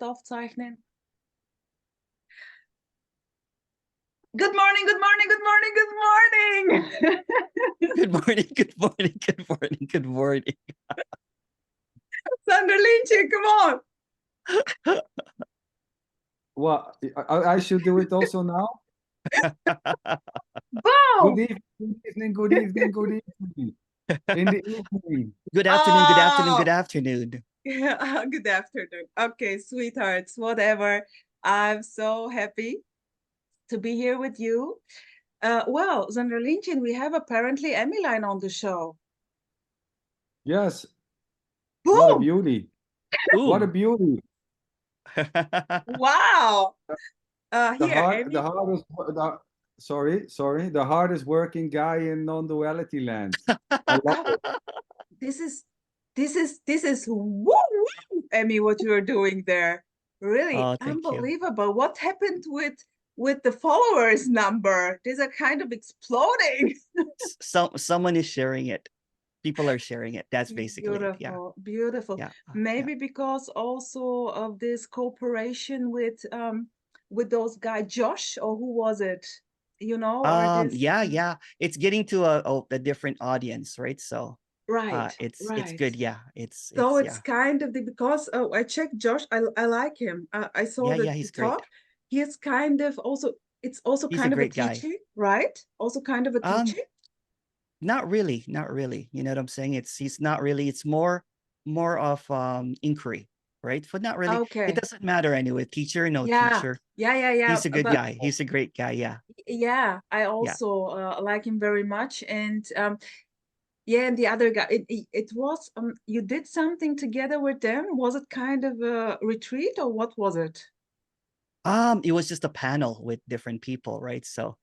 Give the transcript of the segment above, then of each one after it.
laut aufzeichnen. Good morning, good morning, good morning, good morning. Good morning, good morning, good morning, good morning. Sanderlinche, come on. Well, I should do it also now. Boom. Good evening, good evening, good evening. In the evening. Good afternoon, good afternoon, good afternoon. Yeah, good afternoon. Okay, sweethearts, whatever. I'm so happy to be here with you. Well, Zanderlinchen, we have apparently Emmeline on the show. Yes. Boom. What a beauty. Ooh. What a beauty. Wow. The Here, hardest working guy in non-duality land. I love it. This is woo, Emmy, what you are doing there. Really unbelievable. What happened with the followers number? These are kind of exploding. Someone is sharing it. People are sharing it. That's basically beautiful, it. Yeah. Beautiful. Yeah. Maybe because also of this cooperation with those guys, Josh, or who was it? You know, yeah. It's getting to a different audience, right? So it's good. Yeah. It's kind of because I checked Josh. I like him. I saw that he's talk. great. He is kind of also. It's also he's kind a of a great teaching, guy. right? Also kind of a teaching. Not really. You know what I'm saying? He's not really. It's more of inquiry, right? But not really. Okay. It doesn't matter anyway. Teacher, no teacher. Yeah. He's a good guy. He's a great guy. Yeah. Yeah, I also like him very much. And yeah, and the other guy, it was you did something together with them. Was it kind of a retreat or what was it? It was just a panel with different people, right? So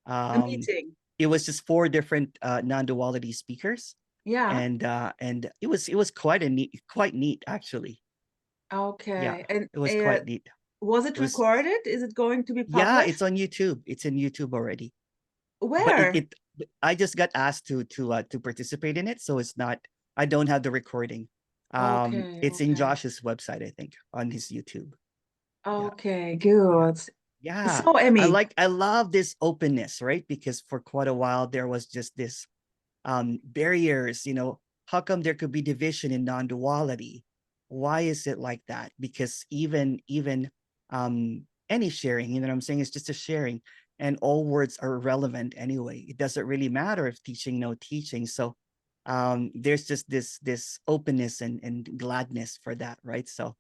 A meeting. It was just 4 different non-duality speakers. Yeah. And it was quite neat actually. Okay. Yeah, and it was quite neat. Was it recorded? Is it going to be published? Yeah, it's on YouTube. It's in YouTube already. Where? But I just got asked to participate in it, so it's not. I don't have the recording. It's in Josh's website, I think, on his YouTube. Okay, good. Yeah. So Emmy, I love this openness, right? Because for quite a while there was just this barriers, you know. How come there could be division in non-duality? Why is it like that? Because even any sharing, you know what I'm saying, is just a sharing, and all words are relevant anyway. It doesn't really matter if teaching, no teaching. So there's just this openness and gladness for that, right? So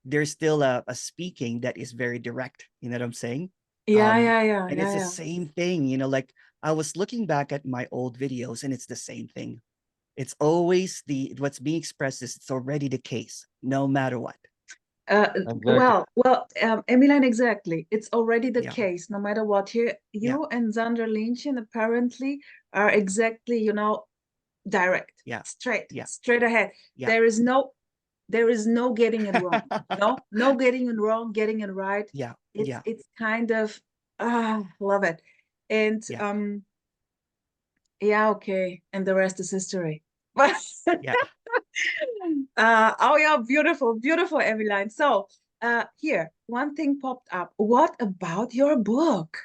there's still a speaking that is very direct, you know what I'm saying? And it's the same thing, you know, like I was looking back at my old videos and it's the same thing. It's always what's being expressed is it's already the case, no matter what. Well, Emmeline, exactly. It's already the case, no matter what. Here, you and Zanderlinchen apparently are exactly, you know, direct, straight ahead. There is no getting it wrong. no getting it wrong, getting it right. It's kind of love it. And okay. And the rest is history. Oh yeah, beautiful Emmeline. So here, one thing popped up. What about your book?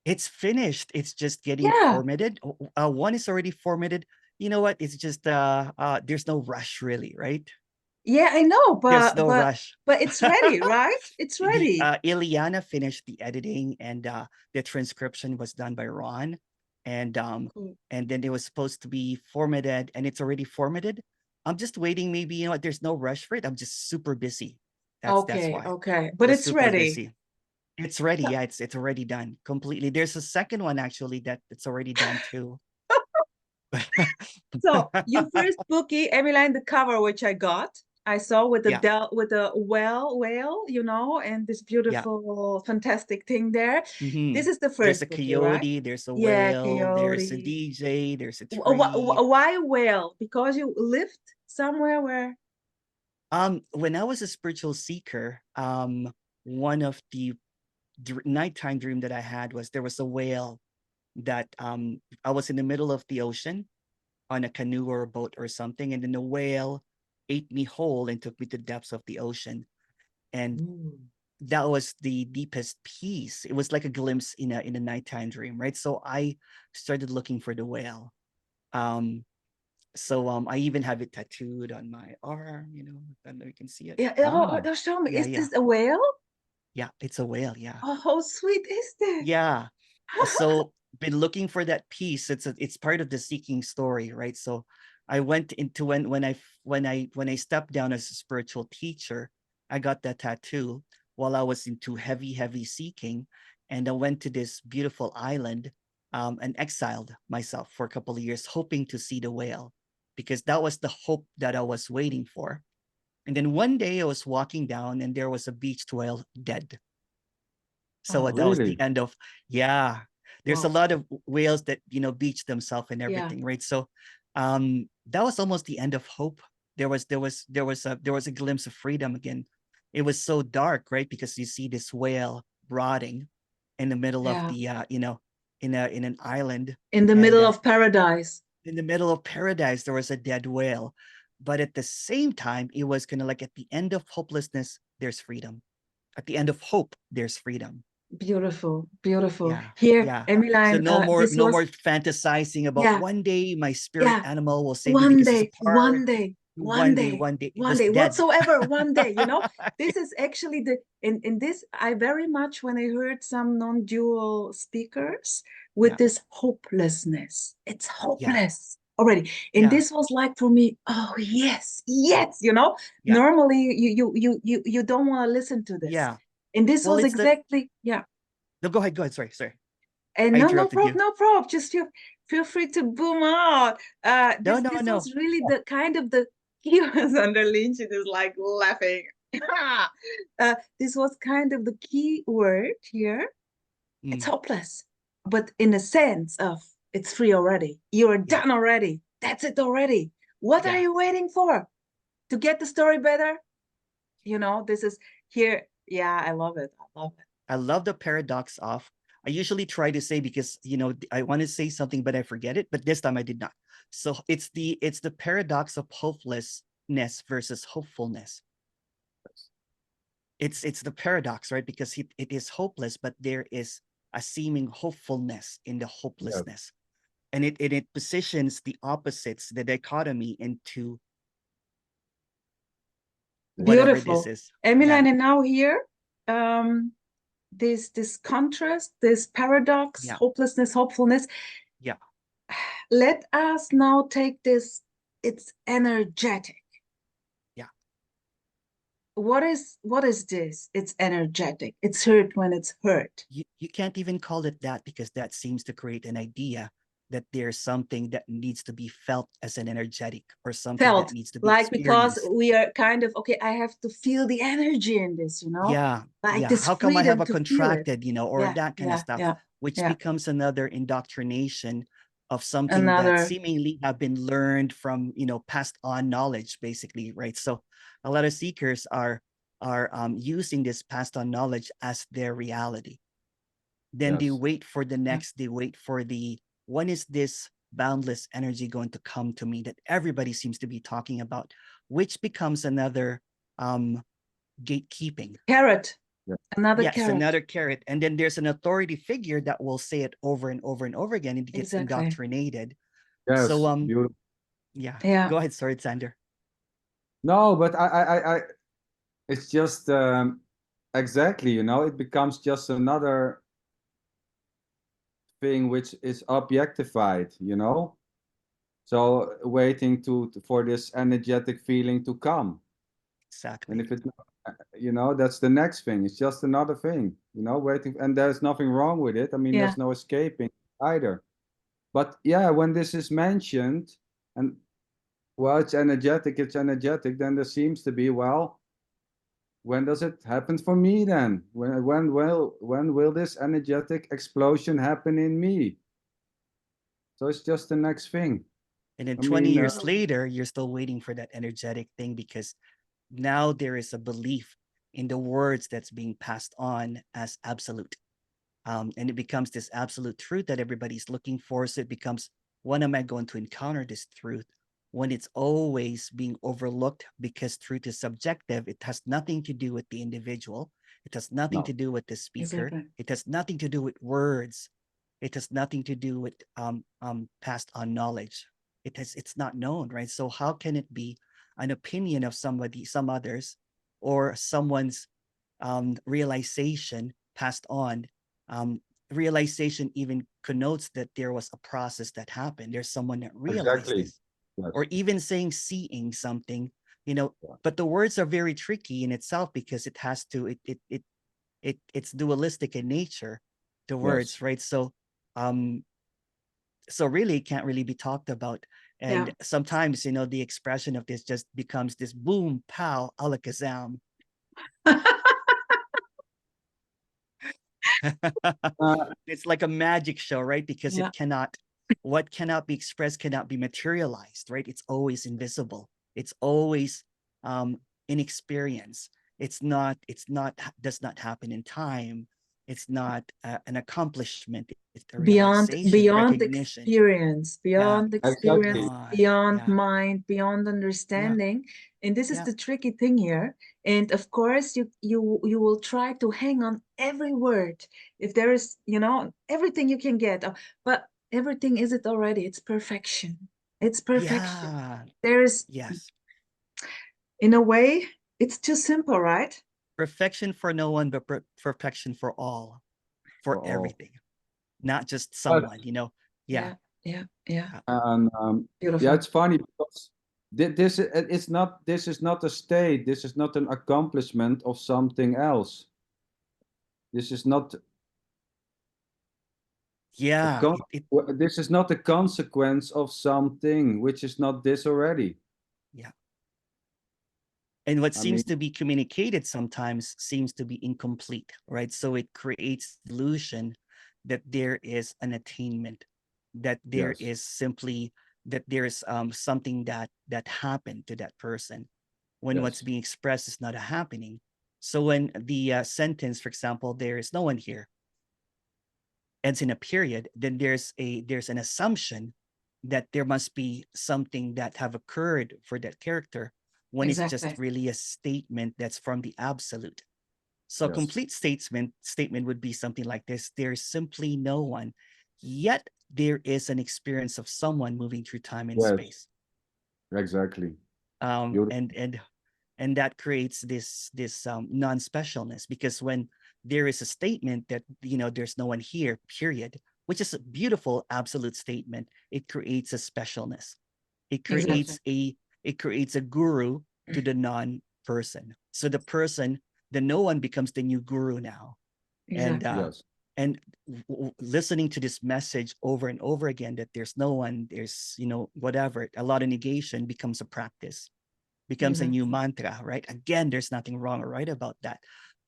It's finished. It's just getting formatted. One is already formatted. You know what? It's just there's no rush really, right? Yeah, I know, but there's no rush. But it's ready, right? It's ready. Ileana finished the editing, and the transcription was done by Ron, and then it was supposed to be formatted, and it's already formatted. I'm just waiting. Maybe, you know what? There's no rush for it. I'm just super busy. That's why. Okay, but it's ready. Busy. It's ready. Yeah, it's already done completely. There's a second one actually that it's already done too. So your first bookie, Emmeline, the cover which I saw with the with a whale, you know, and this beautiful, fantastic thing there. This is the first. There's a coyote, right? There's a whale, there's a DJ, there's a tree. Why whale? Because you lived somewhere where? When I was a spiritual seeker, one of the nighttime dream that I had was there was a whale that I was in the middle of the ocean on a canoe or a boat or something, and then the whale ate me whole and took me to the depths of the ocean. And Mm. that was the deepest peace. It was like a glimpse in a nighttime dream, right? So I started looking for the whale. I even have it tattooed on my arm, you know, and you can see it. Yeah. Ah, Show me. Yeah, Is yeah, this a whale? yeah. It's a whale. Yeah, Oh, how sweet is this? yeah. So been looking for that peace. It's part of the seeking story, right? So I went into when I stepped down as a spiritual teacher, I got that tattoo while I was into heavy seeking, and I went to this beautiful island, and exiled myself for a couple of years, hoping to see the whale, because that was the hope that I was waiting for. And then one day I was walking down, and there was a beached whale dead. So Oh, that was really? the end of, yeah. There's a wow. lot of whales that, you know, beach themselves and Yeah. everything, right? So that was almost the end of hope. There was a glimpse of freedom again. It was so dark, right? Because you see this whale rotting in the middle of Yeah. the in an island, In the and middle of paradise. in the middle of paradise there was a dead whale. But at the same time, it was kind of like at the end of hopelessness, there's freedom. At the end of hope, there's freedom. Beautiful, beautiful. Yeah, Here, yeah. So Emmeline, this no was, more fantasizing about yeah, one day my spirit yeah. animal will save me One because it's a day, one part. day, one One day, day, one day, it one was day, dead. whatsoever, one day, you know, this is actually the, in this, I very much, when I heard some non-dual speakers with Yeah, this hopelessness, it's yeah, hopeless already. And yeah, this was like for me, oh, yes, yes, you know, yeah, normally you don't want to listen to this. yeah. And this Well, was it's the exactly, yeah. no. Go ahead, go ahead. Sorry, And I no, no interrupted problem, you. no problem. Just feel free to boom out. No, This no, this no. was really the kind of the he was under Lynch. It is like laughing. This was kind of the key word here. It's Mm, hopeless, but in a sense of it's free already. You're yeah, done already. That's it already. What are yeah. you waiting for? To get the story better? You know, this is here. Yeah, I love it. I love it. I love the paradox of. I usually try to say, because I want to say something but I forget it, but this time I did not. So it's the paradox of hopelessness versus hopefulness. It's the paradox, right? Because it is hopeless, but there is a seeming hopefulness in the Yeah. hopelessness. And it positions the opposites, the dichotomy, into whatever this Beautiful. is. Yeah, Emmeline, and now here, um, this contrast, this paradox, yeah, hopelessness, hopefulness. yeah, Let us now take this, it's energetic. yeah. What is this? It's energetic. It's hurt when it's hurt. You can't even call it that, because that seems to create an idea that there's something that needs to be felt as an energetic, or something that Felt needs to be like, because experienced. we are kind of, okay, I have to feel the energy in this, you know, Yeah, like yeah. this How come I have freedom a to feel it. contracted, or Yeah, that kind of yeah, stuff, yeah, which yeah. becomes another indoctrination of something that Another, seemingly have been learned from, passed on knowledge, basically, right? So a lot of seekers are using this passed on knowledge as their reality. Then they Yes. wait for the yeah. next, they wait for when is this boundless energy going to come to me that everybody seems to be talking about, which becomes another gatekeeping. Carrot, Yeah. another Yes, carrot. another carrot. And then there's an authority figure that will say it over and over and over again, and it gets Exactly. indoctrinated. So Yes. Beautiful. yeah. Yeah. Go ahead, sorry, Sander. No, but it's just exactly, it becomes just another thing which is objectified. So waiting for this energetic feeling to come. And Exactly. if it's not, that's the next thing. It's just another thing, waiting. And there's nothing wrong with it. I mean, Yeah. there's no escaping either. But yeah, when this is mentioned, and well, it's energetic, then there seems to be, well, when does it happen for me then? When will this energetic explosion happen in me? So it's just the next thing. And then I 20 mean, years later, you're still waiting for that energetic thing, because now there is a belief in the words that's being passed on as absolute. And it becomes this absolute truth that everybody's looking for. So it becomes, when am I going to encounter this truth? when it's always being overlooked because truth is subjective. It has nothing to do with the individual. It has nothing to do with the speaker. Exactly. It has nothing to do with words. It has nothing to do with passed on knowledge. It's not known, right? So how can it be an opinion of somebody, some others, or someone's realization passed on? Realization even connotes that there was a process that happened. There's someone that realized Exactly. this, Yes. or even saying seeing something, you know. Yeah. But the words are very tricky in itself because it has to it's dualistic in nature, the words, Yes. right? So so really it can't really be talked about. And Yeah. sometimes, you know, the expression of this just becomes this boom, pow, alakazam. It's like a magic show, right? Because Yeah. it cannot, what cannot be expressed cannot be materialized, right? It's always invisible. It's always in experience. It's not, does not happen in time. It's not an accomplishment. It's a realization, beyond recognition. experience, Yeah, Exactly. beyond yeah, mind, beyond yeah, understanding. And this is yeah, the tricky thing here. And of course, you will try to hang on every word. If there is, you know, everything you can get, but everything is it already. It's perfection. It's perfection. yeah, There is, yes. in a way, it's too simple, right? Perfection for no one, but perfection for all, For for all. everything, not just But someone, you know. Yeah. Yeah. Yeah. and yeah, Beautiful. it's funny because this is not a state. This is not an accomplishment of something else. This is not Yeah, this is not a consequence of something which is not this already. yeah. And what I seems mean, to be communicated sometimes seems to be incomplete, right? So it creates illusion that there is an attainment, that there yes, is simply, that there's something that happened to that person, when what's yes, being expressed is not a happening. So when the sentence, for example, there is no one here, ends in a period, then there's an assumption that there must be something that have occurred for that character, when it's just Exactly. really a statement that's from the absolute. So a yes, complete statement would be something like this: there's simply no one, yet there is an experience of someone moving through time and yes, space. exactly. um Beautiful. and and and that creates this non-specialness, because when there is a statement that, you know, there's no one here, period, which is a beautiful absolute statement, it creates a specialness. It Exactly. creates a guru to the non-person. So the person, the no one, becomes the new guru now. And Exactly. Yes, listening to this message over and over again, that there's no one, there's, you know, whatever, a lot of negation becomes a practice, becomes a new Exactly. mantra, right? Again, there's nothing wrong or right about that.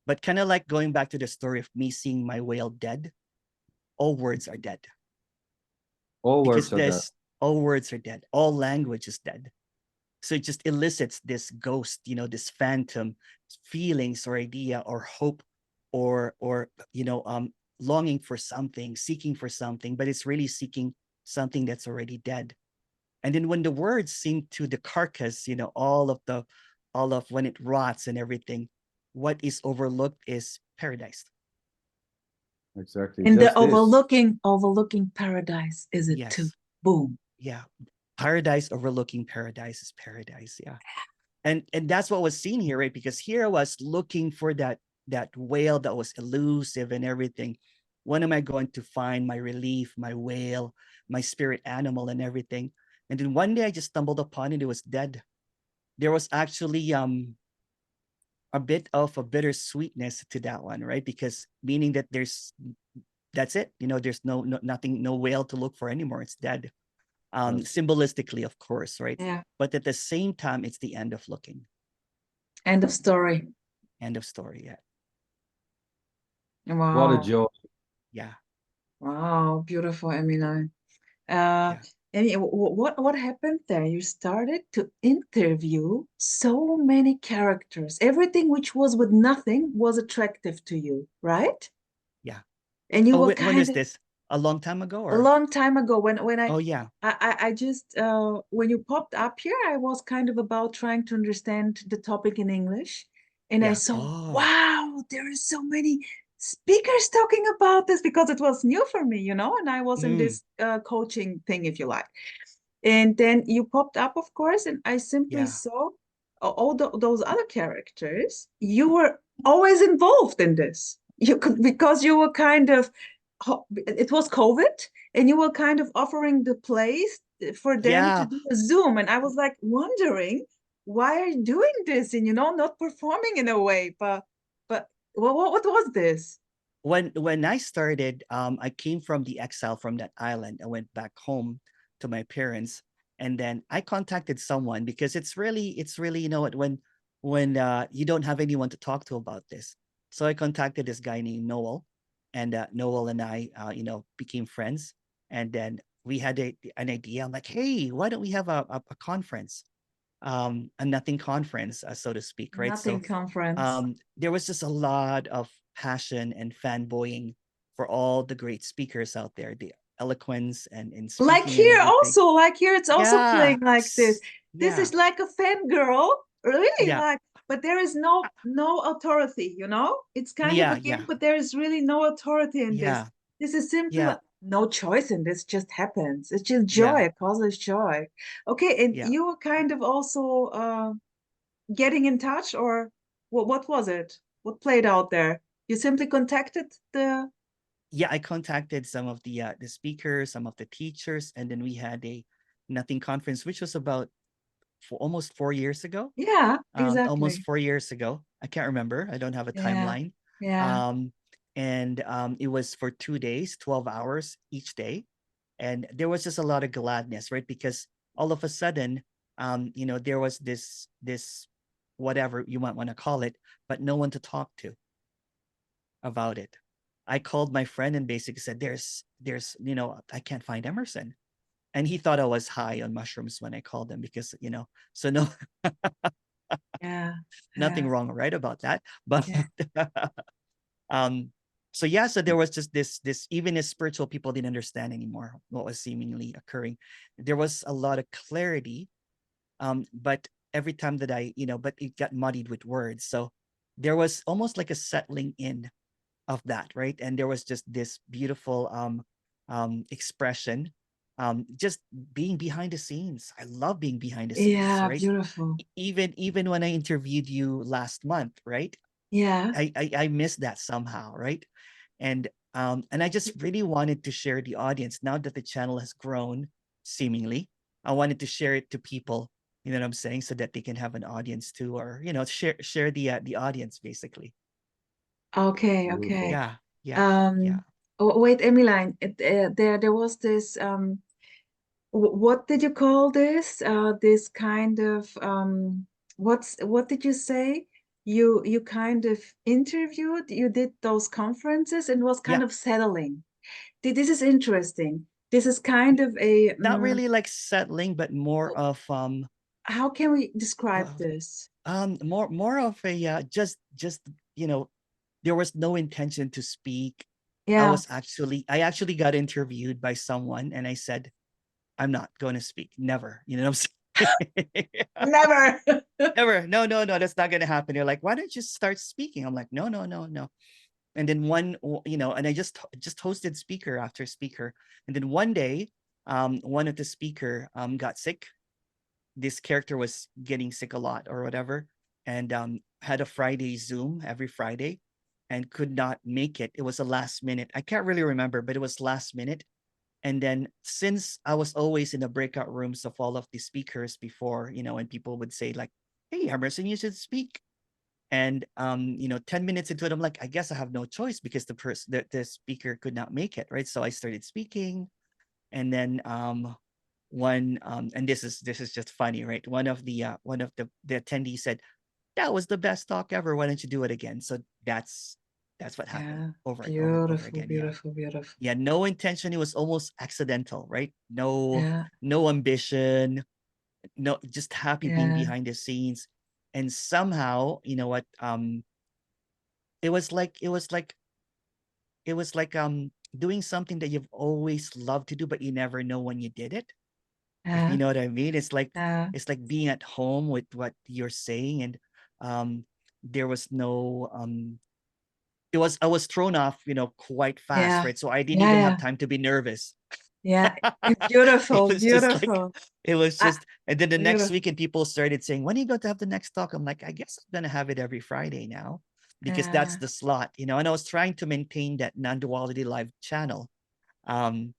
But kind of like going back to the story of me seeing my whale dead, all words are dead. all Because words are there. this, all words are dead, all language is dead. So it just elicits this ghost, you know, this phantom feelings or idea or hope, or you know, longing for something, seeking for something, but it's really seeking something that's already dead. And then when the words sink to the carcass, you know, all of when it rots and everything, what is overlooked is paradise. Exactly. And the Just this. overlooking paradise is it too. Yes. Boom. Yeah. Paradise overlooking paradise is paradise. Yeah. And that's what was seen here, right? Because here I was looking for that whale that was elusive and everything. When am I going to find my relief, my whale, my spirit animal and everything? And then one day I just stumbled upon it. It was dead. There was actually a bit of a bittersweetness to that one, right? Because meaning that that's it. You know, there's nothing, no whale to look for anymore. It's dead. Yes. Symbolistically, of course, right? Yeah. But at the same time, it's the end of looking. End of story. End of story. Yeah. What a Wow. joy. Yeah. Wow. Beautiful, Emily. Uh, Yeah. and what happened there? You started to interview so many characters. Everything which was with nothing was attractive to you, right? Yeah. And you Oh, were when kind is of this? A long time ago, A or? long time ago when Oh yeah. I just when you popped up here, I was kind of about trying to understand the topic in English, and I Yeah. saw, Oh. wow, there are so many speakers talking about this, because it was new for me, you know, and I was in this coaching thing, if you like. And then you popped up, of course, and I simply Yeah. saw all those other characters. You were always involved in this. You could, because you were kind of, it was COVID, and you were kind of offering the place for them to Yeah. do a Zoom. And I was like wondering, why are you doing this? And, you know, not performing in a way, but what was this? When I started, I came from the exile from that island. I went back home to my parents, and then I contacted someone because it's really, you know what, when you don't have anyone to talk to about this. So I contacted this guy named Noel, and Noel and I, you know, became friends, and then we had an idea. I'm like, hey, why don't we have a conference, a nothing conference, so to speak, right? Nothing So conference. there was just a lot of passion and fanboying for all the great speakers out there, the eloquence and Like speaking and here everything. also, like here, it's also Yeah. playing like this. This Yeah. is like a fangirl, really, Yeah. like, but there is no authority, you know? It's kind of Yeah. a game, Yeah. but there is really no authority in this. Yeah. This is simply Yeah. no choice in this, just happens. It's just Yeah. joy, it causes joy. Okay, and Yeah. you were kind of also getting in touch, or what was it? What played out there? You simply contacted the Yeah. I contacted some of the speakers, some of the teachers, and then we had a nothing conference, which was about for almost 4 years ago. yeah, Almost exactly. 4 years ago. I can't remember. I don't have a Yeah, timeline. yeah. Um, and it was for 2 days, 12 hours each day. And there was just a lot of gladness, right? Because all of a sudden, you know, there was this whatever you might want to call it, but no one to talk to about it. I called my friend and basically said, there's, you know, I can't find Emerson. And he thought I was high on mushrooms when I called him because, you know, so no, Yeah, nothing yeah, wrong or right about that. But yeah, um, so yeah, so there was just this even as spiritual people didn't understand anymore what was seemingly occurring. There was a lot of clarity, but every time that I, you know, but it got muddied with words. So there was almost like a settling in of that, right? And there was just this beautiful expression, just being behind the scenes. I love being behind the scenes, yeah, right? beautiful. Even when I interviewed you last month, right? Yeah. I missed that somehow, right? And I just really wanted to share the audience now that the channel has grown, seemingly. I wanted to share it to people, you know what I'm saying, so that they can have an audience too, or you know, share the audience basically. Okay, Beautiful. okay. Yeah, yeah, yeah, Um, wait, Emmeline, there was this what did you call this? This kind of what did you say? You kind of interviewed, you did those conferences and was yeah. kind of settling. This is interesting. This is kind of a Not really like settling, but more of how can we describe uh, this? more of a just you know, there was no intention to speak. Yeah, I actually got interviewed by someone and I said, I'm not going to speak. Never. You know what I'm saying? never. Never. No, no, no, that's not going to happen. They're like, why don't you start speaking? I'm like, no, no, no, no. And then you know, and I just hosted speaker after speaker. And then one day, one of the speaker got sick. This character was getting sick a lot or whatever, and had a Friday Zoom every Friday and could not make it. It was a last minute. I can't really remember, but it was last minute. And then since I was always in the breakout rooms of all of the speakers before, you know, and people would say like, hey, Emerson, you should speak. And you know, 10 minutes into it, I'm like, I guess I have no choice because the speaker could not make it, right? So I started speaking. And then one and this is just funny, right? One of the attendees said, that was the best talk ever. Why don't you do it again? So that's what happened Yeah, over and over and over beautiful, again. Yeah. beautiful, beautiful. Yeah, no intention. It was almost accidental, right? No, Yeah, no ambition, no, just happy being yeah, behind the scenes. And somehow, you know what, it was like doing something that you've always loved to do, but you never know when you did it. If you know what I mean, it's like being at home with what you're saying, and there was no I was thrown off, quite fast, right? So I didn't even have time to be nervous. Yeah, It beautiful, was just like, beautiful. it was just, and then the next Beautiful. week, and people started saying, when are you going to have the next talk? I'm like, I guess I'm going to have it every Friday now, because that's the slot, and I was trying to maintain that non-duality live channel. And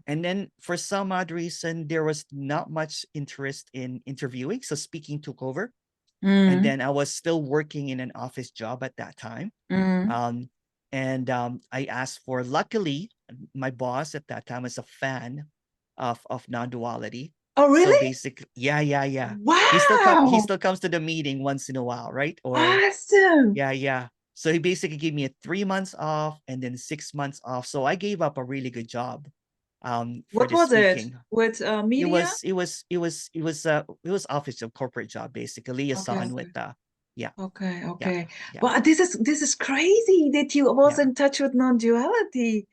then for some odd reason, there was not much interest in interviewing. So speaking took over. And then I was still working in an office job at that time. I asked for, luckily, my boss at that time was a fan of non-duality. Oh, really? So basically, yeah. Wow. He still comes to the meeting once in a while, right? Or awesome. Yeah. So he basically gave me a 3 months off and then 6 months off. So I gave up a really good job for what the was speaking. It with media? It was office job, corporate job, basically. Liaison with Okay. Well, this is crazy that you was in touch with non-duality.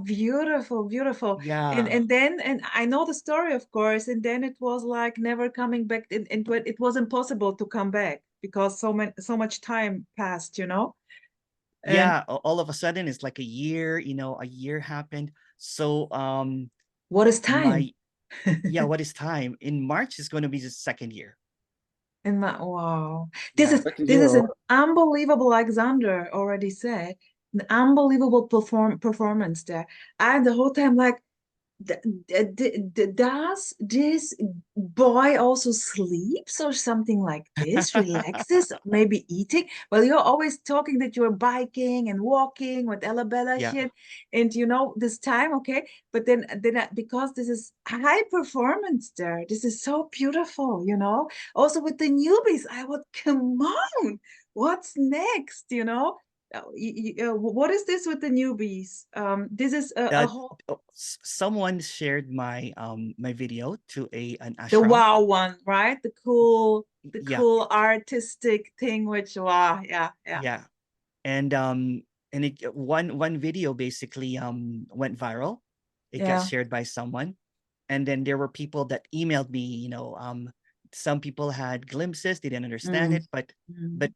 Beautiful. Yeah. And then I know the story, of course, and then it was like never coming back, and it was impossible to come back because so much time passed, Yeah, all of a sudden it's like a year, a year happened. So what is time? What is time? In March is going to be the second year. And wow, this is an unbelievable, Alexander already said, an unbelievable performance there. And the whole time, like, does this boy also sleeps or something like this, relaxes, maybe eating? Well, you're always talking that you're biking and walking with Bella shit, and this time, okay, but then because this is high performance there, this is so beautiful, also with the newbies. I would, come on, what's next? What is this with the newbies? This is a whole. Someone shared my my video to an ashram. The wow one, right? The cool artistic thing, which wow, yeah. And one video basically went viral. It got shared by someone, and then there were people that emailed me. Some people had glimpses, they didn't understand it, but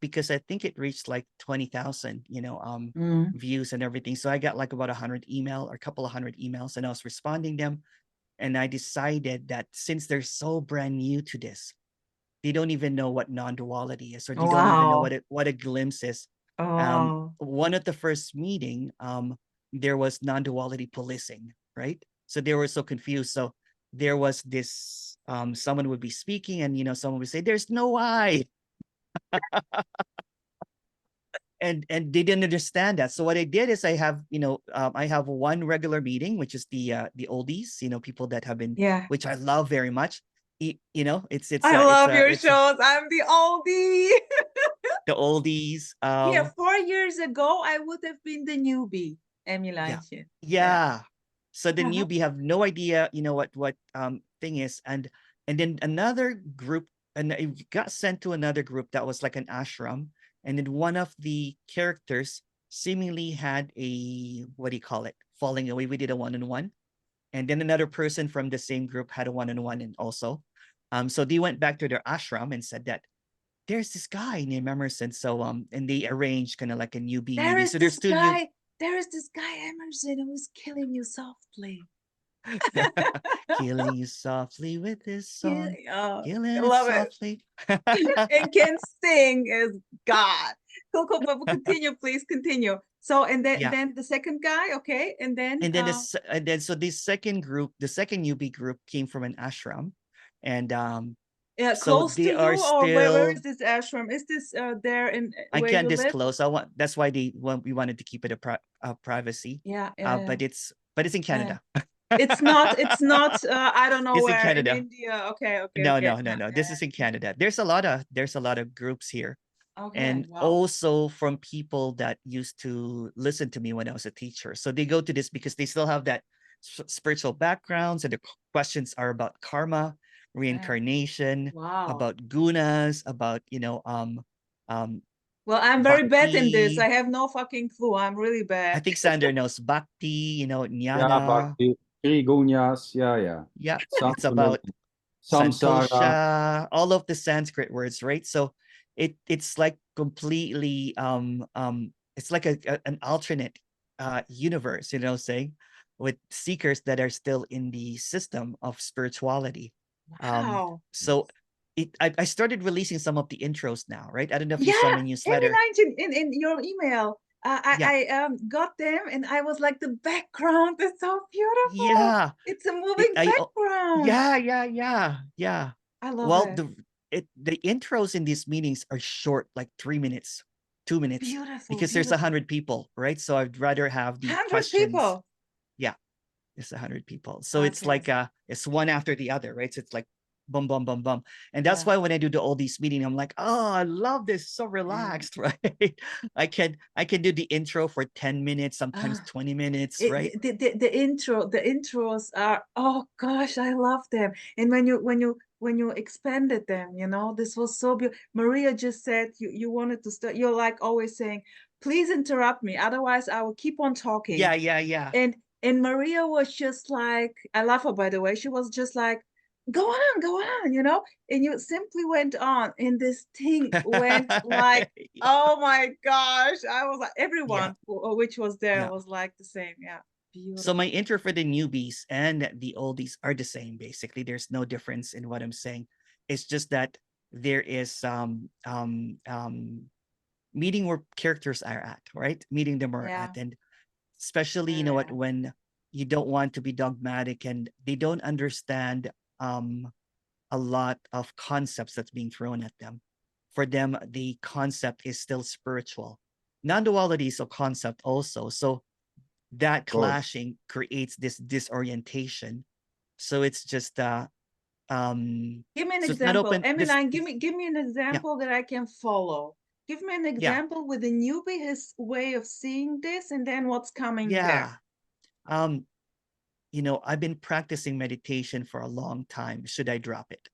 because I think it reached like 20,000 views and everything, so I got like about 100 email or a couple of hundred emails, and I was responding them. And I decided that since they're so brand new to this, they don't even know what non-duality is, or they don't even know what a glimpse is. One of the first meeting, there was non-duality policing, right? So they were so confused. So there was this, someone would be speaking, and someone would say, "There's no I." and they didn't understand that. So what I did is I have one regular meeting, which is the oldies, people that have been, which I love very much. It's I love your shows. I'm the oldie. The oldies. 4 years ago, I would have been the newbie, emulation. Yeah. So the newbie have no idea, what thing is, and then another group, and it got sent to another group that was like an ashram, and then one of the characters seemingly had a, what do you call it, falling away. We did a one-on-one, and then another person from the same group had a one-on-one, and also, so they went back to their ashram and said that there's this guy named Emerson. So and they arranged kind of like a newbie meeting. So there's two new. There is this guy Emerson who is killing you softly. Killing you softly with this song. Killing I love softly. And can sing as God. Cool, but continue, please continue. So and then the second guy, okay, and then so this second group, the second newbie group, came from an ashram, and so close to you, or where is this ashram? Is this there in I where can't you disclose. live? That's why we wanted to keep it a privacy. But it's in Canada. It's not I don't know, it's where in Canada. India. Okay. No. This is in Canada. There's a lot of groups here. And also from people that used to listen to me when I was a teacher. So they go to this because they still have that spiritual backgrounds, and the questions are about karma, reincarnation, about gunas, about Well, I'm very bad in this. Bhakti. I have no fucking clue. I'm really bad. I think Sander knows Bhakti, you know, Yeah, Jnana. Bhakti, Three Gunyas. Yeah. Yeah, Some it's about samsara. Santosha, all of the Sanskrit words, right? So it's like completely it's like an alternate universe, you know, saying, with seekers that are still in the system of spirituality. Wow. So I started releasing some of the intros now, right? I don't know if you saw Yeah, my newsletter. in your email. Yeah. I got them and I was like, the background is so beautiful. Yeah. It's a moving background. Yeah. I love Well, it. the intros in these meetings are short, like 3 minutes, 2 minutes, Beautiful. because there's 100 people, right? So I'd rather have the 100 questions. people. Yeah, it's 100 people. So Okay. it's like it's one after the other, right? So it's like boom, boom, boom, boom. And that's why when I do all these meetings, I'm like, oh, I love this, so relaxed, right? I can do the intro for 10 minutes, sometimes 20 minutes, right? The intros are, oh gosh, I love them. And when you expanded them, you know, this was so beautiful. Maria just said you wanted to start, you're like always saying, please interrupt me, otherwise I will keep on talking. Yeah. And Maria was just like, I love her, by the way, she was just like, go on, you know, and you simply went on, and this thing went like, oh my gosh, I was like, everyone which was there was like the same. Beautiful. So my intro for the newbies and the oldies are the same. Basically, there's no difference in what I'm saying. It's just that there is meeting where characters are at, right? Meeting them are at, and especially you know what, when you don't want to be dogmatic and they don't understand a lot of concepts that's being thrown at them. For them, the concept is still spiritual. Non-duality is a concept also. So that clashing creates this disorientation. So it's just give me an so example. Emeline, give me an example that I can follow. Give me an example with a newbie, his way of seeing this, and then what's coming there. You know, I've been practicing meditation for a long time. Should I drop it?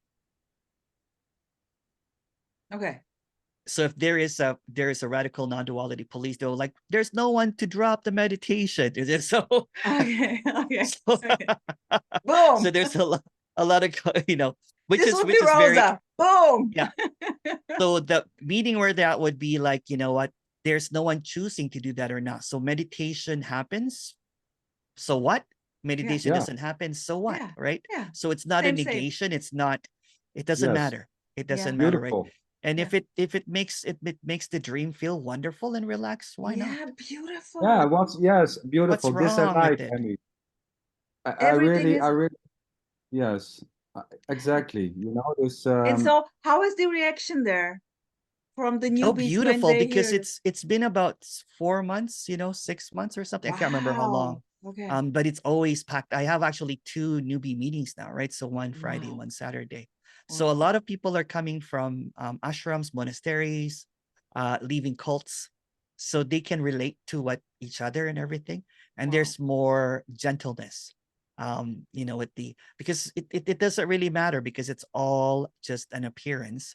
Okay. So if there is a radical non-duality police, they're like, there's no one to drop the meditation. Is it so? Okay. So, boom. So there's a lot of, you know, which this is Rosa. Very boom. Yeah. So the meeting where that would be like, you know what, there's no one choosing to do that or not. So meditation happens. So what? Meditation doesn't happen. So what? Right? So it's not a negation. It's not, it doesn't matter. It doesn't matter, right? And if it makes the dream feel wonderful and relaxed, why not? Yeah, beautiful. Yeah, beautiful. What's this I wrong like, with it? Emmy. I really, yes, exactly. You know, this. And so, how is the reaction there from the newbies? Oh, beautiful! When they because hear it's been about 4 months, you know, 6 months or something. I can't remember how long. Okay. But it's always packed. I have actually 2 newbie meetings now, right? So one Friday, one Saturday. So a lot of people are coming from ashrams, monasteries, leaving cults, so they can relate to what each other and everything. And there's more gentleness, you know, with because it doesn't really matter, because it's all just an appearance.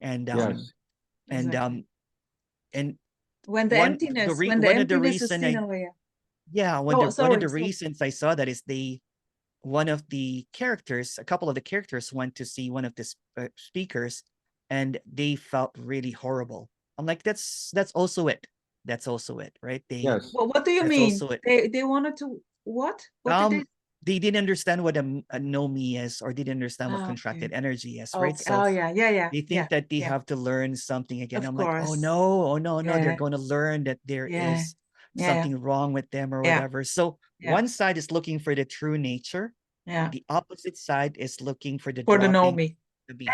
And and when the emptiness, one of the reasons I saw that is one of the characters, a couple of the characters went to see one of the speakers, and they felt really horrible. I'm like, that's also it. That's also it, right? Well, what do you mean? They wanted to what? They didn't understand what a no-me is, or didn't understand what contracted energy is, right? So they think that they have to learn something again. I'm like, oh no, they're going to learn that there is something wrong with them or whatever. So one side is looking for the true nature. The opposite side is looking for the no-me. To be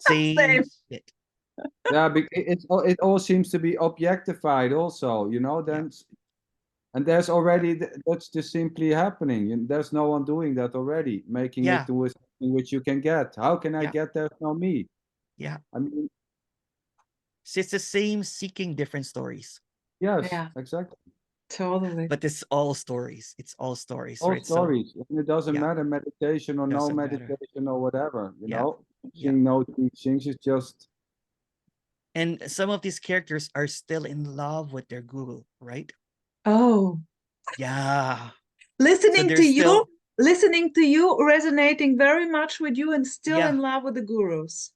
same shit. Yeah, it all seems to be objectified also, you know, then and there's already that's just simply happening, and there's no one doing that already, making it to something which you can get. How can I get there? No me. I mean, it's the same, seeking different stories. Yes, exactly. Totally. But it's all stories. It's all stories, all right? stories. And it doesn't matter meditation or no meditation or whatever, you know. Teaching, no teachings is just. And some of these characters are still in love with their guru, right? Oh, Yeah. listening to there's still, listening to you, resonating very much with you, and still in love with the gurus.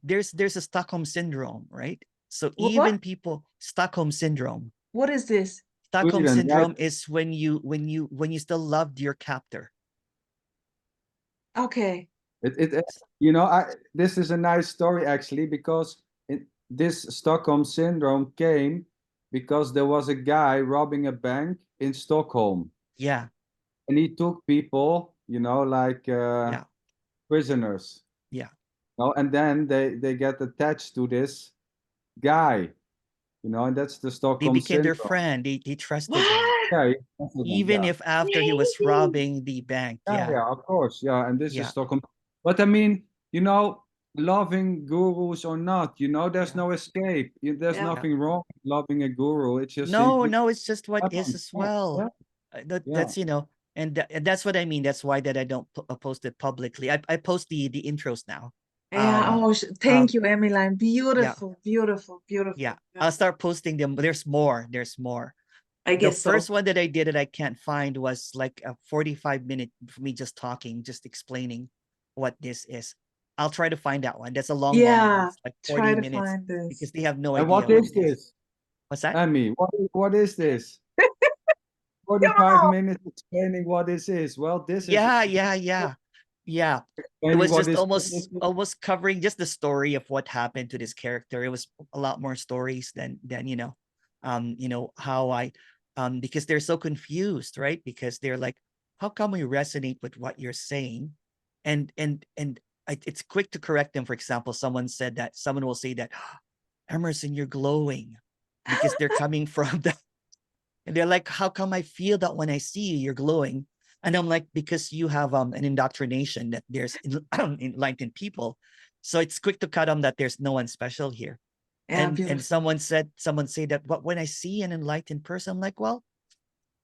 There's a Stockholm syndrome, right? So What? even people, Stockholm syndrome. What is this? Stockholm Sweden, syndrome right? is when you still loved your captor. Okay. You know, this is a nice story actually, because this Stockholm syndrome came because there was a guy robbing a bank in Stockholm. Yeah. And he took people, you know, like prisoners. Yeah. You know, and then they get attached to this guy, you know, and that's the They Stockholm became their syndrome. friend. They trusted What? him. Yeah, Even yeah. if after he was robbing the bank. Yeah, Yeah. yeah, of course. Yeah, and this is Yeah. Stockholm. But I mean, you know, loving gurus or not, you know, there's Yeah. no escape. There's Yeah. nothing wrong with loving a guru. It's just No, simply no, it's just what is happens. as Yeah, well. yeah. That's, you know, and that's what I mean. That's why that I don't post it publicly. I post the intros now. Yeah. Oh, thank you, Emeline. Beautiful, beautiful, beautiful. Yeah. I'll start posting them. There's more. There's more. I The guess so. first one that I did that I can't find was like a 45-minute for me just talking, just explaining what this is. I'll try to find that one. That's a long one. Yeah. It's like Try 40 to minutes find this. because they have no And idea what what is it is. this? What's that? Emmy, what is this? 45 minutes explaining what this is. Well, this is Yeah. It explaining was what just this almost covering just the story of what happened to this character. It was a lot more stories than how I because they're so confused, right? Because they're like, how come we resonate with what you're saying? It's quick to correct them. For example, someone will say that, Emerson, you're glowing, because they're coming from the and they're like, how come I feel that when I see you, you're glowing? And I'm like, because you have an indoctrination that there's enlightened people. So it's quick to cut them that there's no one special here. Yeah, And someone said that, but when I see an enlightened person, I'm like, well,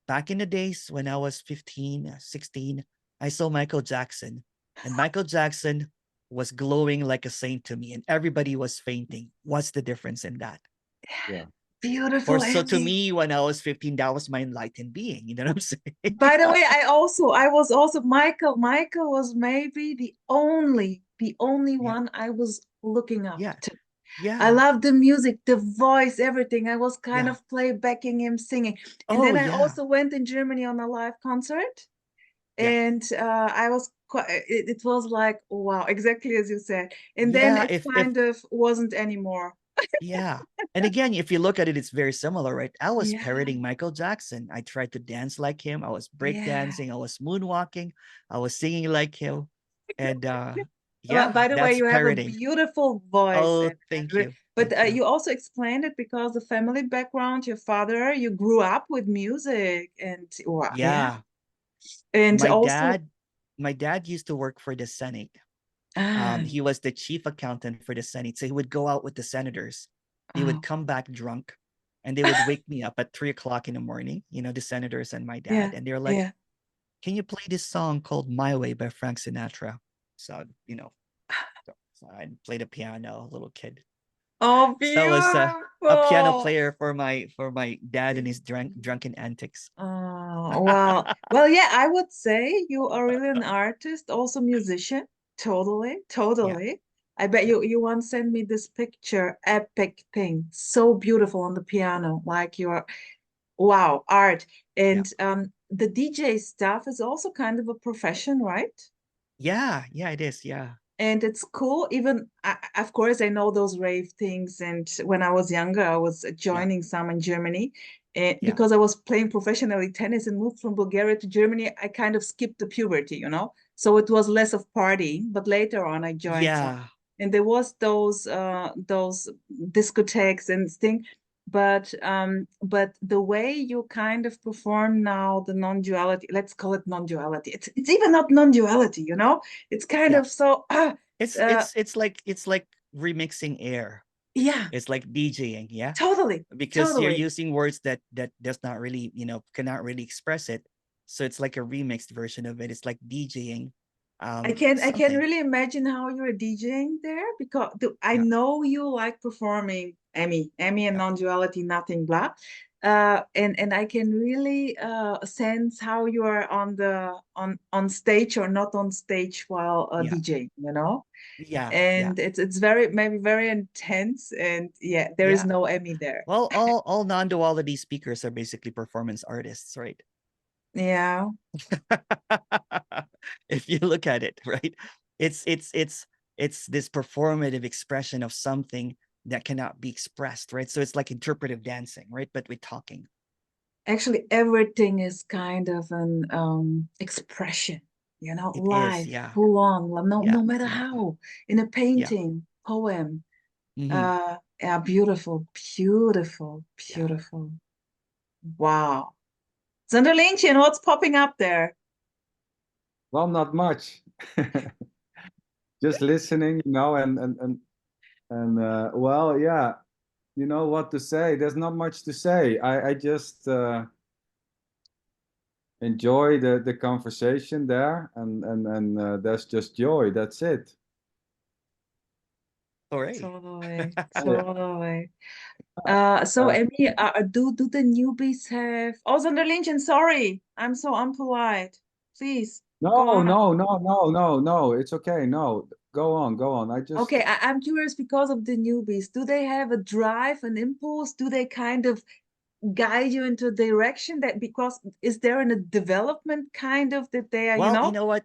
back in the days when I was 15, 16, I saw Michael Jackson, and Michael Jackson was glowing like a saint to me, and everybody was fainting. What's the difference in that? Yeah. Beautiful. Or so to me, when I was 15, that was my enlightened being. You know what I'm saying? By the way, I was also Michael. Michael was maybe the only one I was looking up to. Yeah. I love the music, the voice, everything. I was kind of playbacking him singing. And then I also went in Germany on a live concert. And I was quite, it was like, wow, exactly as you said. And then it kind of wasn't anymore. Yeah. And again, if you look at it, it's very similar, right? I was parroting Michael Jackson. I tried to dance like him. I was breakdancing. I was moonwalking. I was singing like him. And by the way, you parroting. have a beautiful voice. Oh, thank you. But you also explained it because the family background, your father, you grew up with music and and my dad used to work for the Senate. He was the chief accountant for the Senate. So he would go out with the senators. They would come back drunk, and they would wake me up at 3 o'clock in the morning, the senators and my dad. And they're like, can you play this song called My Way by Frank Sinatra? So, so I played the piano, little kid. Oh, beautiful. So I was a piano player for my dad and his drunken antics. Oh, wow. Well, yeah, I would say you are really an artist, also musician. Totally. I bet you once sent me this picture, epic thing, so beautiful on the piano, like you're, wow, art. And the DJ stuff is also kind of a profession, right? Yeah, it is. Yeah. And it's cool. Even, of course, I know those rave things. And when I was younger, I was joining some in Germany. Because I was playing professionally tennis and moved from Bulgaria to Germany, I kind of skipped the puberty, So it was less of partying. But later on, I joined some. And there was those discotheques and things. But the way you kind of perform now, the non-duality, let's call it non-duality. It's even not non-duality, It's kind of so. It's like remixing air. Yeah. It's like DJing. Yeah. Totally. Because you're using words that does not really, cannot really express it. So it's like a remixed version of it. It's like DJing. I can something. really imagine how you're DJing there, because I Yeah. know you like performing Emmy and Yeah. non-duality, nothing, blah. And I can really sense how you are on stage or not on stage while Yeah. DJing, you know? Yeah. And it's very, maybe very intense, and yeah, there is Yeah. no Emmy there. Well, all non-duality speakers are basically performance artists, right? Yeah. If you look at it, right? It's this performative expression of something that cannot be expressed, right? So it's like interpretive dancing, right? But with talking. Actually, everything is kind of an expression, you know, It is, live, yeah. full on, no, Yeah. no matter Yeah. how, in a Yeah. painting, poem. Hmm. Yeah, beautiful, beautiful, Yeah. beautiful. Wow. Zenderlientje, what's popping up there? Well, not much. Just listening, you know, and well, yeah, you know what to say. There's not much to say. I just enjoy the conversation there, and there's just joy. That's it. All right. Totally, Oh, yeah. totally. So Uh, Emmy, do the newbies have? Oh, Zenderlientje, sorry, I'm so unpolite. Please go no, on. no, no, no, no, no. It's okay. No, go on, go on. I just Okay, I'm curious because of the newbies. Do they have a drive, an impulse? Do they kind of guide you into a direction that, because is there in a development kind of that they are, you Well, you know? know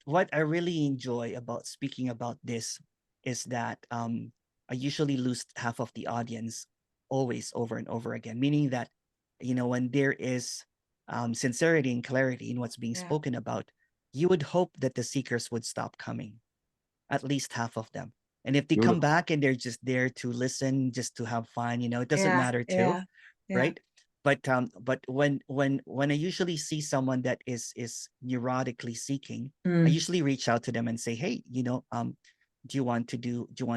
what I really enjoy about speaking about this is that I usually lose half of the audience always over and over again, meaning that, you know, when there is sincerity and clarity in what's being Yeah. spoken about, you would hope that the seekers would stop coming, at least half of them. And if they come beautiful. back and they're just there to listen, just to have fun, you know, it doesn't Yeah, matter too, yeah, yeah. right? But when I usually see someone that is neurotically seeking, I Mm. usually reach out to them and say, hey, you know, do you want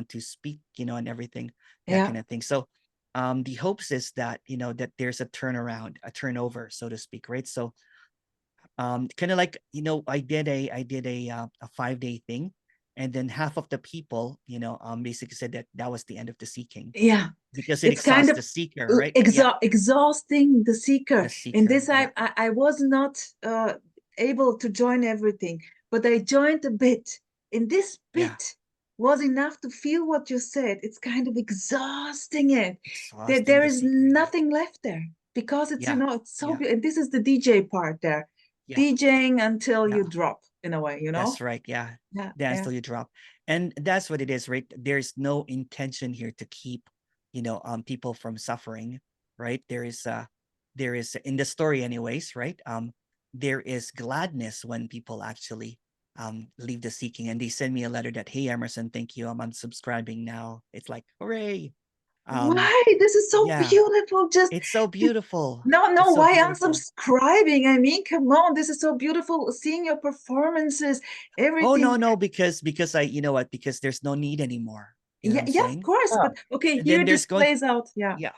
to speak, you know, and everything, that Yeah. kind of thing. So the hopes is that, you know, that there's a turnaround, a turnover, so to speak, right? So kind of like, you know, I did a 5-day thing, and then half of the people, you know, basically said that that was the end of the seeking, Yeah. because it It's kind exhausts of the seeker, right? Yeah, exhausting the seeker. the In seeker. this, Yeah, I was not able to join everything, but I joined a bit. In this yeah, bit was enough to feel what you said. It's kind of exhausting it. exhausting There the is seeker. Yeah, nothing left there, because it's, you yeah, know, it's so yeah, and this is the DJ part there. yeah, DJing until yeah. you drop, in a way, you know? That's right. Yeah, Yeah, dance yeah. till you drop, and that's what it is, right? There's no intention here to keep, you know, people from suffering, right? There is in the story, anyways, right? There is gladness when people actually leave the seeking, and they send me a letter that, hey, Emerson, thank you, I'm unsubscribing now. It's like, hooray! Why? This is so Yeah, beautiful. Just it's so beautiful. no, It's so why beautiful. unsubscribing? I mean, come on, this is so beautiful. Seeing your performances, Oh everything. no, because I, you know what, because there's no need anymore. You know what Yeah, I'm yeah, of saying? course. Yeah, But okay, And then here there's this going, plays out. Yeah. yeah,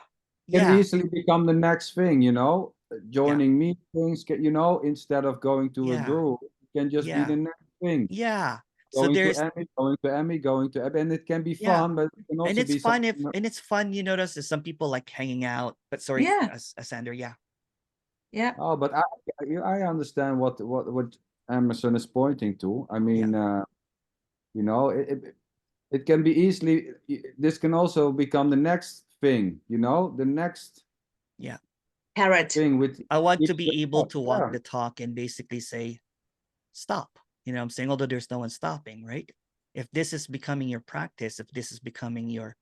can yeah, easily become the next thing, you know, yeah, joining meetings, you know, instead of going to a yeah, group, it can just be yeah, the next thing. yeah. So Going to there's, Emmy, going to Emmy, going to Emmy, and it can be yeah, fun, but it can and also it's be fun something. if, and it's fun, you notice, that some people like hanging out, but sorry, Yeah, Sander, yeah, yeah. Oh, but I understand what Emerson is pointing to. I yeah, mean, you know, it can be easily. This can also become the next thing. You know, the next yeah. Parrot. thing with I want to keeps be able to walk yeah. the talk and basically say, stop. You know what I'm saying? Although there's no one stopping, right? If this is becoming your practice, if this is becoming your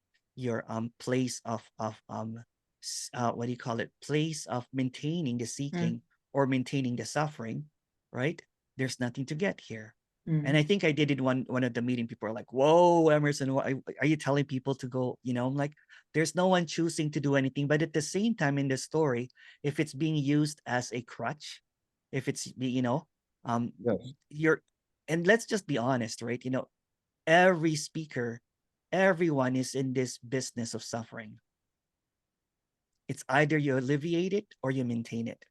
place of what do you call it? Place of maintaining the Mm, seeking or maintaining the suffering, right? There's nothing to get here. And mm. I think I did it one of the meeting. People are like, "Whoa, Emerson, why are you telling people to go?" You know, I'm like, there's no one choosing to do anything. But at the same time, in the story, if it's being used as a crutch, if it's, you know, um, Yes. you're, and let's just be honest, right? You know, every speaker, everyone is in this business of suffering. It's either you alleviate it or you maintain it.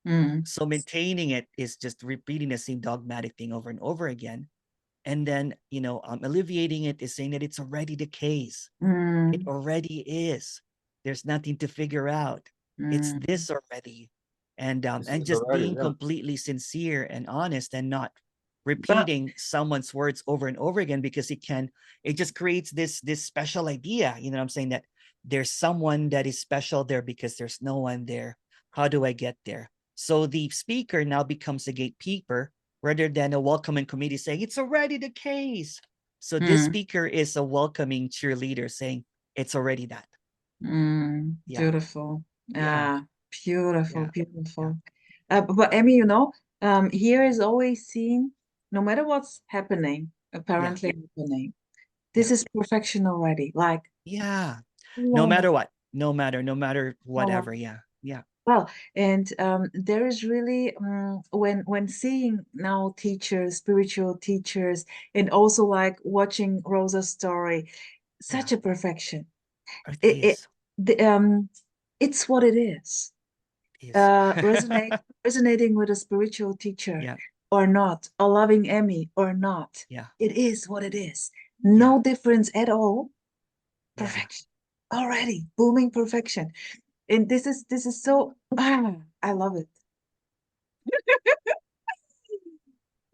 Mm. So maintaining it is just repeating the same dogmatic thing over and over again. And then, you know, alleviating it is saying that it's already the case. It already is. There's nothing to figure out. It's this already. And just being completely sincere and honest and not repeating someone's words over and over again, because it just creates this special idea, you know what I'm saying, that there's someone that is special there because there's no one there. How do I get there? So the speaker now becomes a gatekeeper rather than a welcoming committee saying it's already the case. So this speaker is a welcoming cheerleader saying it's already that. Beautiful. Beautiful, beautiful. But Emmy, you know, here is always seen, no matter what's happening, apparently happening, this is perfection already. Like, no matter what, no matter whatever. Well, and there is really when seeing now teachers, spiritual teachers, and also like watching Rosa's story, such a perfection. It's what it is. Resonating with a spiritual teacher or not, a loving Emmy or not. It is what it is. No difference at all. Perfection. Already booming perfection. And this is so I love it.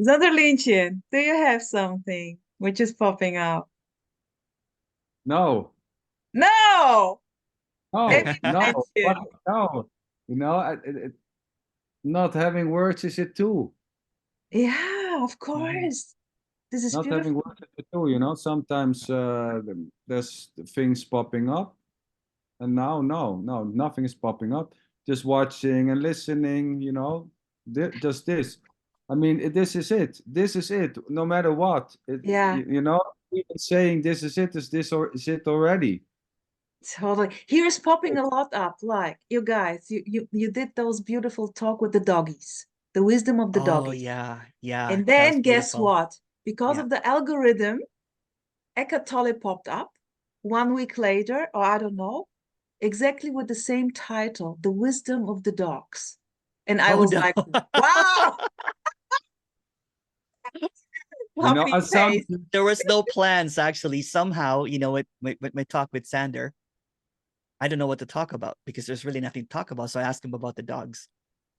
Zonderlientje, do you have something which is popping up? No. No. No. No. You know, not having words is it too. Yeah, of course. This is not beautiful. having words is it too. You know, sometimes there's things popping up, and now no, nothing is popping up. Just watching and listening. You know, just this. I mean, this is it. This is it. No matter what. You know, even saying this is it. Is this or is it already? Totally. Here's popping a lot up. Like, you guys, you did those beautiful talk with the doggies, the wisdom of the doggies. Yeah. And then guess what? Because of the algorithm, Eckhart Tolle popped up 1 week later, or I don't know, exactly with the same title, The Wisdom of the Dogs. And I was like, wow. You know, there was no plans actually. Somehow, you know, with my talk with Sander, I don't know what to talk about because there's really nothing to talk about. So I asked him about the dogs.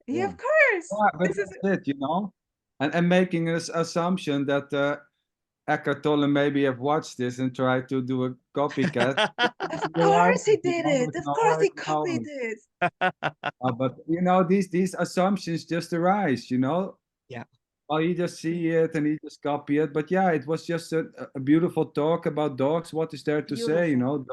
Yeah, of course. But that's it, you know, and making this assumption that Eckhart Tolle maybe have watched this and tried to do a copycat. Of course he did it. Of course he copied it. But you know, these assumptions just arise, you know. Well, he just see it and he just copy it. But yeah, it was just a beautiful talk about dogs. What is there to say, you know?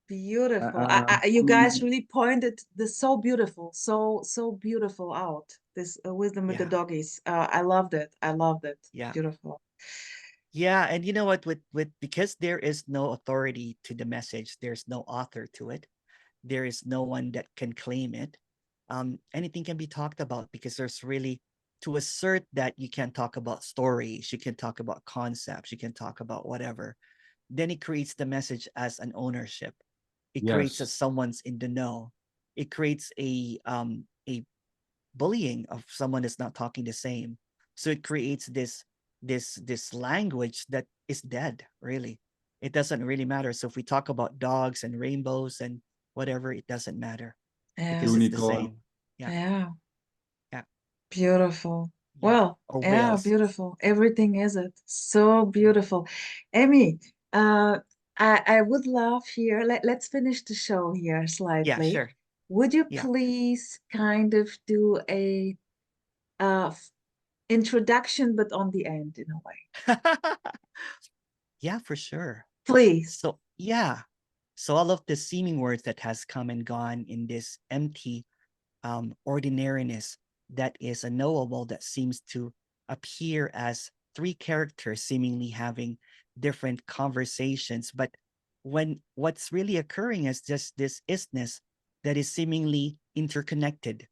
Beautiful. You guys really pointed this so beautiful, so beautiful out. This wisdom with the doggies. I loved it. I loved it. Beautiful. Yeah, and you know what? With because there is no authority to the message, there's no author to it. There is no one that can claim it. Anything can be talked about because there's really, to assert that you can talk about stories, you can talk about concepts, you can talk about whatever, then it creates the message as an ownership. It creates as someone's in the know. It creates a bullying of someone that's not talking the same. So it creates this language that is dead, really. It doesn't really matter. So if we talk about dogs and rainbows and whatever, it doesn't matter because it's the same. Yeah. Beautiful. Well, beautiful. Everything is it. So beautiful. Emmy, I would love here, let's finish the show here slightly. Yeah, sure. Would you please kind of do a introduction, but on the end in a way? Yeah, for sure. Please. So, yeah. So all of the seeming words that has come and gone in this empty ordinariness that is unknowable, that seems to appear as three characters seemingly having different conversations. But when what's really occurring is just this isness that is seemingly interconnected.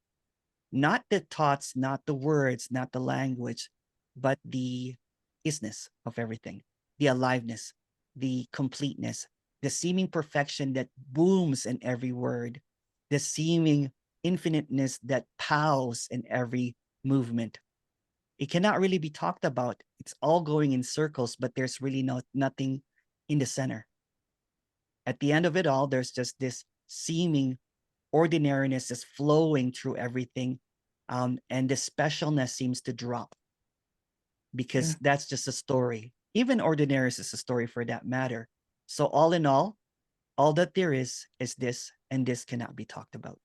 Not the thoughts, not the words, not the language, but the isness of everything, the aliveness, the completeness, the seeming perfection that booms in every word, the seeming infiniteness that pows in every movement. It cannot really be talked about. It's all going in circles, but there's really nothing in the center. At the end of it all, there's just this seeming ordinariness just flowing through everything. And the specialness seems to drop because that's just a story. Even ordinariness is a story for that matter. So all in all that there is this, and this cannot be talked about.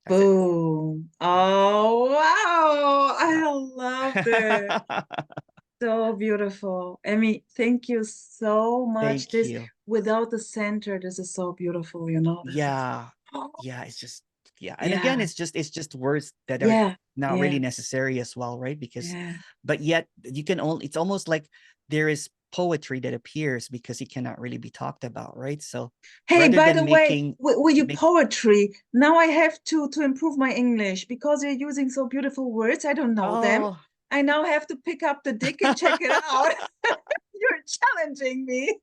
That's Boom. Oh, wow. I love it. So beautiful. Emmy, thank you so much. Thank you. Without the center, this is so beautiful, you know. Yeah. Yeah, it's just, and again, it's just words that are yeah. not really necessary as well, right? Because but yet you can only, it's almost like there is poetry that appears because it cannot really be talked about, right? So hey, by the way, with your poetry, now I have to improve my English because you're using so beautiful words. I don't know them. I now have to pick up the dick and check it out. You're challenging me.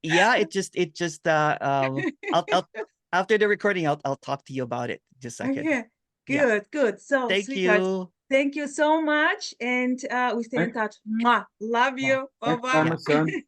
Yeah, it just I'll after the recording I'll talk to you about it. Just a second. Okay. Good. So thank sweetheart, you. Thank you so much, and we stay in touch. Mwah. Love you. Bye-bye. Emerson.